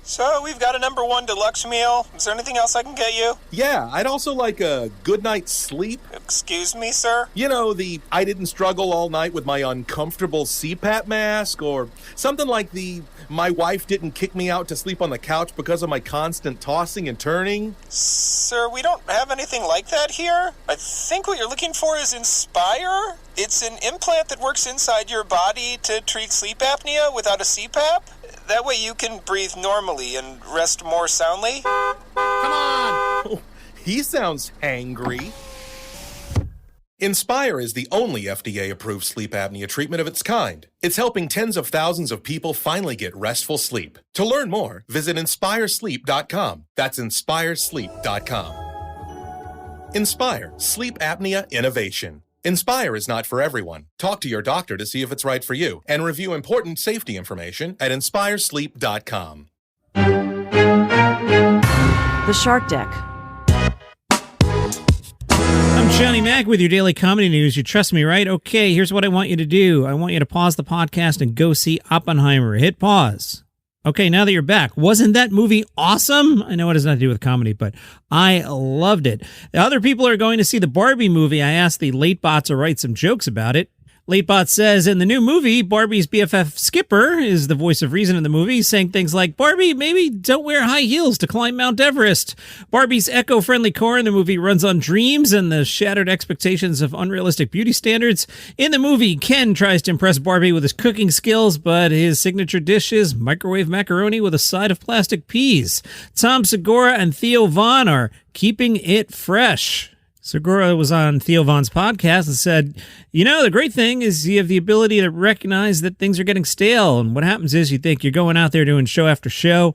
So, we've got a number 1 deluxe meal. Is there anything else I can get you? Yeah, I'd also like a good night's sleep. Excuse me, sir? You know, the I didn't struggle all night with my uncomfortable CPAP mask, or something like the my wife didn't kick me out to sleep on the couch because of my constant tossing and turning. Sir, we don't have anything like that here. I think what you're looking for is Inspire. It's an implant that works inside your body to treat sleep apnea without a CPAP. That way you can breathe normally and rest more soundly. Come on! Oh, he sounds hangry. Inspire is the only FDA-approved sleep apnea treatment of its kind. It's helping tens of thousands of people finally get restful sleep. To learn more, visit InspireSleep.com. That's InspireSleep.com. Inspire, sleep apnea innovation. Inspire is not for everyone. Talk to your doctor to see if it's right for you, and review important safety information at InspireSleep.com. The Shark Deck. I'm Johnny Mac with your daily comedy news. You trust me, right? Okay, here's what I want you to do. I want you to pause the podcast and go see Oppenheimer. Hit pause. Okay, now that you're back, wasn't that movie awesome? I know it has nothing to do with comedy, but I loved it. The other people are going to see the Barbie movie. I asked the Late Bot to write some jokes about it. LateBot says, in the new movie, Barbie's BFF Skipper is the voice of reason in the movie, saying things like, Barbie, maybe don't wear high heels to climb Mount Everest. Barbie's eco-friendly car in the movie runs on dreams and the shattered expectations of unrealistic beauty standards. In the movie, Ken tries to impress Barbie with his cooking skills, but his signature dish is microwave macaroni with a side of plastic peas. Tom Segura and Theo Von are keeping it fresh. Segura was on Theo Von's podcast and said, you know, the great thing is you have the ability to recognize that things are getting stale. And what happens is you think you're going out there doing show after show,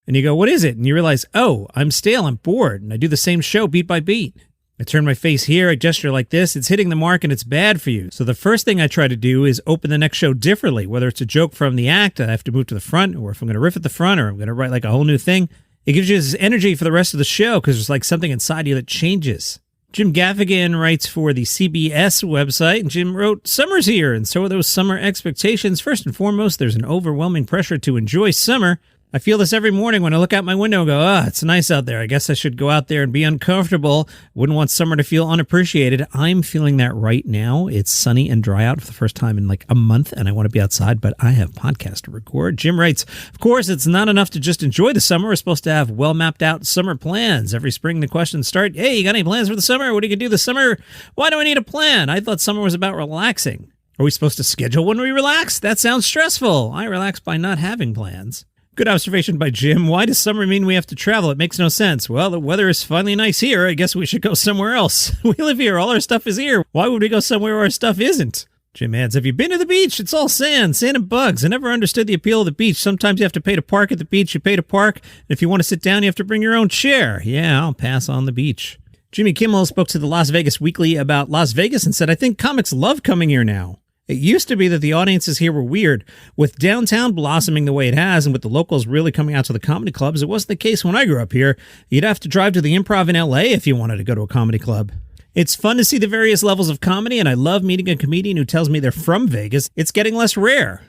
and you go, what is it? And you realize, oh, I'm stale, I'm bored, and I do the same show beat by beat. I turn my face here, I gesture like this, it's hitting the mark and it's bad for you. So the first thing I try to do is open the next show differently, whether it's a joke from the act, I have to move to the front, or if I'm going to riff at the front, or I'm going to write like a whole new thing. It gives you this energy for the rest of the show because there's like something inside you that changes. Jim Gaffigan writes for the CBS website, and Jim wrote, summer's here, and so are those summer expectations. First and foremost, there's an overwhelming pressure to enjoy summer. I feel this every morning when I look out my window and go, it's nice out there. I guess I should go out there and be uncomfortable. Wouldn't want summer to feel unappreciated. I'm feeling that right now. It's sunny and dry out for the first time in like a month, and I want to be outside, but I have podcast to record. Jim writes, of course, it's not enough to just enjoy the summer. We're supposed to have well-mapped out summer plans. Every spring, the questions start, hey, you got any plans for the summer? What are you going to do this summer? Why do I need a plan? I thought summer was about relaxing. Are we supposed to schedule when we relax? That sounds stressful. I relax by not having plans. Good observation by Jim. Why does summer mean we have to travel? It makes no sense. Well, the weather is finally nice here. I guess we should go somewhere else. We live here. All our stuff is here. Why would we go somewhere where our stuff isn't? Jim adds, have you been to the beach? It's all sand and bugs. I never understood the appeal of the beach. Sometimes you have to pay to park at the beach. You pay to park. And if you want to sit down, you have to bring your own chair. Yeah, I'll pass on the beach. Jimmy Kimmel spoke to the Las Vegas Weekly about Las Vegas and said, I think comics love coming here now. It used to be that the audiences here were weird. With downtown blossoming the way it has and with the locals really coming out to the comedy clubs, it wasn't the case when I grew up here. You'd have to drive to the Improv in LA if you wanted to go to a comedy club. It's fun to see the various levels of comedy, and I love meeting a comedian who tells me they're from Vegas. It's getting less rare.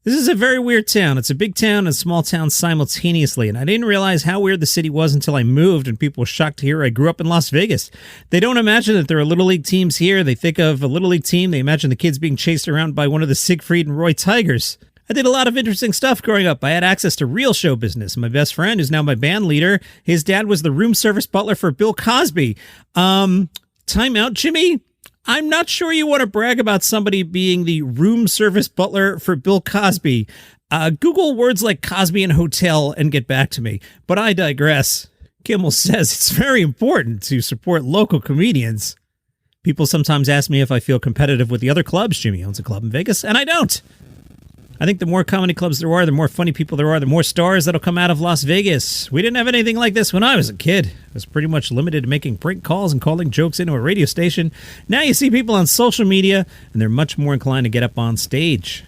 This is a very weird town. It's a big town and a small town simultaneously, and I didn't realize how weird the city was until I moved, and people were shocked to hear I grew up in Las Vegas. They don't imagine that there are Little League teams here. They think of a Little League team, they imagine the kids being chased around by one of the Siegfried and Roy Tigers. I did a lot of interesting stuff growing up. I had access to real show business. My best friend, who's now my band leader, his dad was the room service butler for Bill Cosby. Time out, Jimmy? I'm not sure you want to brag about somebody being the room service butler for Bill Cosby. Google words like Cosby and hotel and get back to me. But I digress. Kimmel says it's very important to support local comedians. People sometimes ask me if I feel competitive with the other clubs. Jimmy owns a club in Vegas, and I don't. I think the more comedy clubs there are, the more funny people there are, the more stars that'll come out of Las Vegas. We didn't have anything like this when I was a kid. I was pretty much limited to making prank calls and calling jokes into a radio station. Now you see people on social media, and they're much more inclined to get up on stage.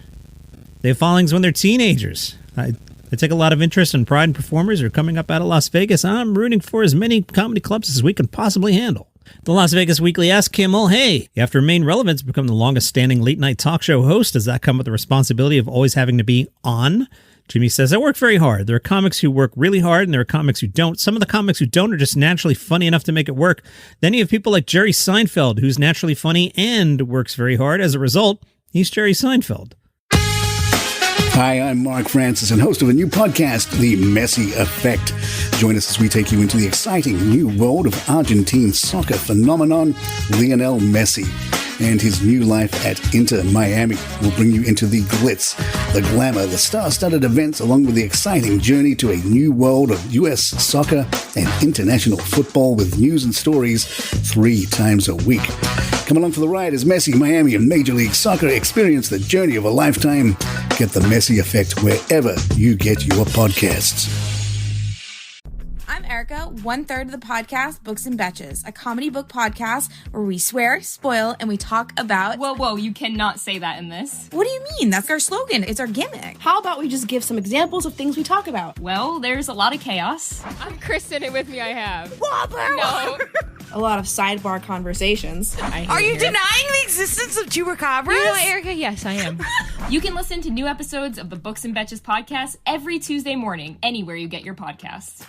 They have followings when they're teenagers. I take a lot of interest and pride in performers who are coming up out of Las Vegas. I'm rooting for as many comedy clubs as we can possibly handle. The Las Vegas Weekly asked Kimmel, hey, you have to remain relevant to become the longest-standing late-night talk show host. Does that come with the responsibility of always having to be on? Jimmy says, I work very hard. There are comics who work really hard, and there are comics who don't. Some of the comics who don't are just naturally funny enough to make it work. Then you have people like Jerry Seinfeld, who's naturally funny and works very hard. As a result, he's Jerry Seinfeld. Hi, I'm Mark Francis and host of a new podcast, The Messi Effect. Join us as we take you into the exciting new world of Argentine soccer phenomenon, Lionel Messi, and his new life at Inter Miami. Will bring you into the glitz, the glamour, the star-studded events, along with the exciting journey to a new world of U.S. soccer and international football with news and stories 3 times a week. Come along for the ride as Messi, Miami, and Major League Soccer experience the journey of a lifetime. Get the Messi Effect wherever you get your podcasts. I'm Erica, 1/3 of the podcast Books and Betches, a comedy book podcast where we swear, spoil, and we talk about... Whoa, you cannot say that in this. What do you mean? That's our slogan. It's our gimmick. How about we just give some examples of things we talk about? Well, there's a lot of chaos. I'm Kristen, and with me I have... Whopper! No. A lot of sidebar conversations. Are you denying the existence of chupacabras? You know what, Erica? Yes, I am. You can listen to new episodes of the Books and Betches podcast every Tuesday morning, anywhere you get your podcasts.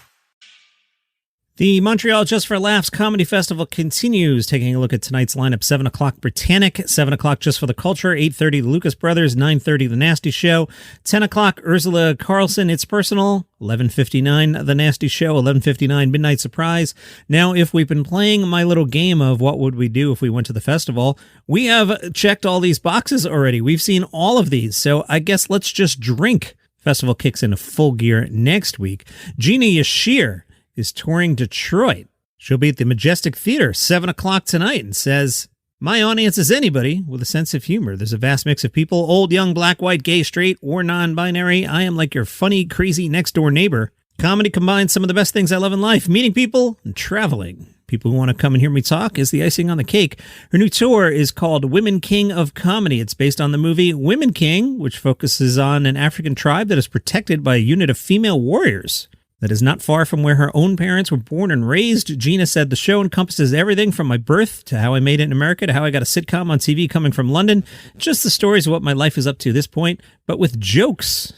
The Montreal Just for Laughs Comedy Festival continues. Taking a look at tonight's lineup, 7 o'clock Britannic, 7 o'clock Just for the Culture, 8:30 The Lucas Brothers, 9:30 The Nasty Show, 10 o'clock Ursula Carlson, It's Personal, 11:59 The Nasty Show, 11:59 Midnight Surprise. Now, if we've been playing my little game of what would we do if we went to the festival, we have checked all these boxes already. We've seen all of these, so I guess let's just drink. Festival kicks into full gear next week. Gina Yashere is touring Detroit. She'll be at the Majestic Theater 7 o'clock tonight and says, my audience is anybody with a sense of humor. There's a vast mix of people, old, young, black, white, gay, straight, or non-binary. I am like your funny, crazy next-door neighbor. Comedy combines some of the best things I love in life, meeting people and traveling. People who want to come and hear me talk is the icing on the cake. Her new tour is called Women King of Comedy. It's based on the movie Women King, which focuses on an African tribe that is protected by a unit of female warriors that is not far from where her own parents were born and raised. Gina said the show encompasses everything from my birth to how I made it in America to how I got a sitcom on TV coming from London. Just the stories of what my life is up to this point, but with jokes.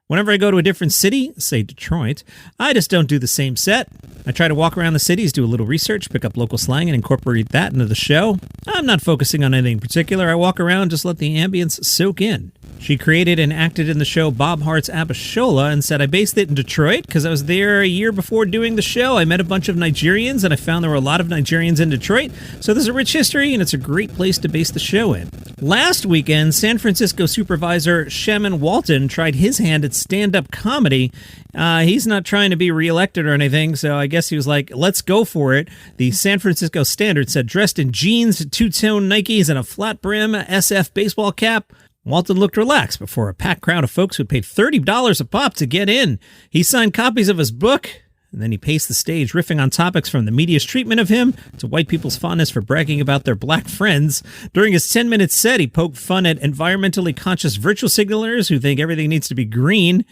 Whenever I go to a different city, say Detroit, I just don't do the same set. I try to walk around the cities, do a little research, pick up local slang, and incorporate that into the show. I'm not focusing on anything in particular. I walk around, just let the ambience soak in. She created and acted in the show Bob Hart's Abishola and said, I based it in Detroit because I was there a year before doing the show. I met a bunch of Nigerians and I found there were a lot of Nigerians in Detroit. So there's a rich history and it's a great place to base the show in. Last weekend, San Francisco supervisor Shaman Walton tried his hand at stand-up comedy. He's not trying to be reelected or anything, so I guess he was like, let's go for it. The San Francisco Standard said, dressed in jeans, two-tone Nikes, and a flat brim SF baseball cap, Walton looked relaxed before a packed crowd of folks who paid $30 a pop to get in. He signed copies of his book, and then he paced the stage, riffing on topics from the media's treatment of him to white people's fondness for bragging about their black friends. During his 10-minute set, he poked fun at environmentally conscious virtual signalers who think everything needs to be green.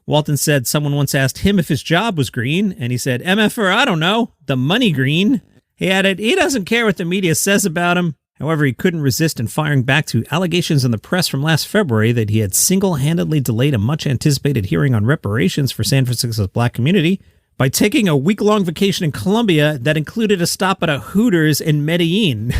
Walton said someone once asked him if his job was green, and he said, MFR, I don't know, the money green. He added, he doesn't care what the media says about him. However, he couldn't resist in firing back to allegations in the press from last February that he had single-handedly delayed a much-anticipated hearing on reparations for San Francisco's black community by taking a week-long vacation in Colombia that included a stop at a Hooters in Medellin.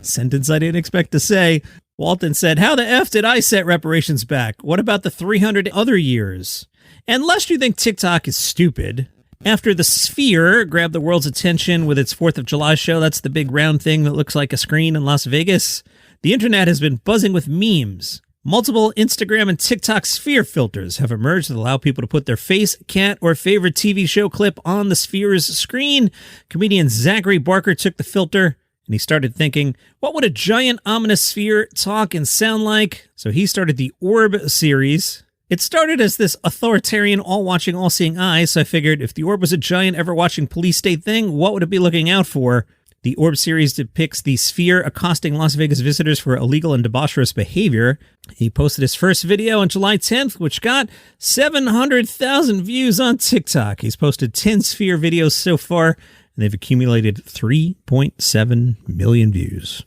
Sentence I didn't expect to say. Walton said, how the F did I set reparations back? What about the 300 other years? And lest you think TikTok is stupid, after the Sphere grabbed the world's attention with its 4th of July show, that's the big round thing that looks like a screen in Las Vegas, the internet has been buzzing with memes. Multiple Instagram and TikTok Sphere filters have emerged that allow people to put their face, cat, or favorite TV show clip on the Sphere's screen. Comedian Zachary Barker took the filter, and he started thinking, what would a giant ominous sphere talk and sound like? So he started the Orb series. It started as this authoritarian, all-watching, all-seeing eye, so I figured if the Orb was a giant, ever-watching police-state thing, what would it be looking out for? The Orb series depicts the Sphere accosting Las Vegas visitors for illegal and debaucherous behavior. He posted his first video on July 10th, which got 700,000 views on TikTok. He's posted 10 Sphere videos so far, and they've accumulated 3.7 million views.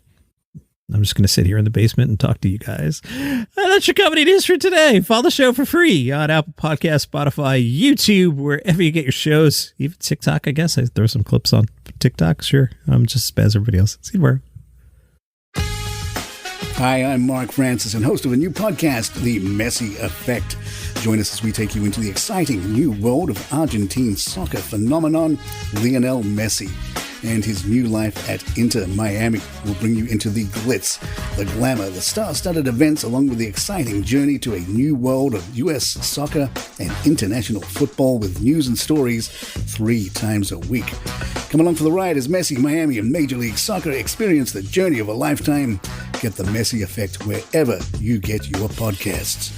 I'm just going to sit here in the basement and talk to you guys. And that's your comedy news for today. Follow the show for free on Apple Podcasts, Spotify, YouTube, wherever you get your shows. Even TikTok, I guess. I throw some clips on TikTok. Sure. I'm just as bad as everybody else. See you tomorrow. Hi, I'm Mark Francis and host of a new podcast, The Messi Effect. Join us as we take you into the exciting new world of Argentine soccer phenomenon, Lionel Messi, and his new life at Inter Miami. We'll bring you into the glitz, the glamour, the star-studded events, along with the exciting journey to a new world of U.S. soccer and international football with news and stories 3 times a week. Come along for the ride as Messi, Miami, and Major League Soccer experience the journey of a lifetime. Get the Messi Effect wherever you get your podcasts.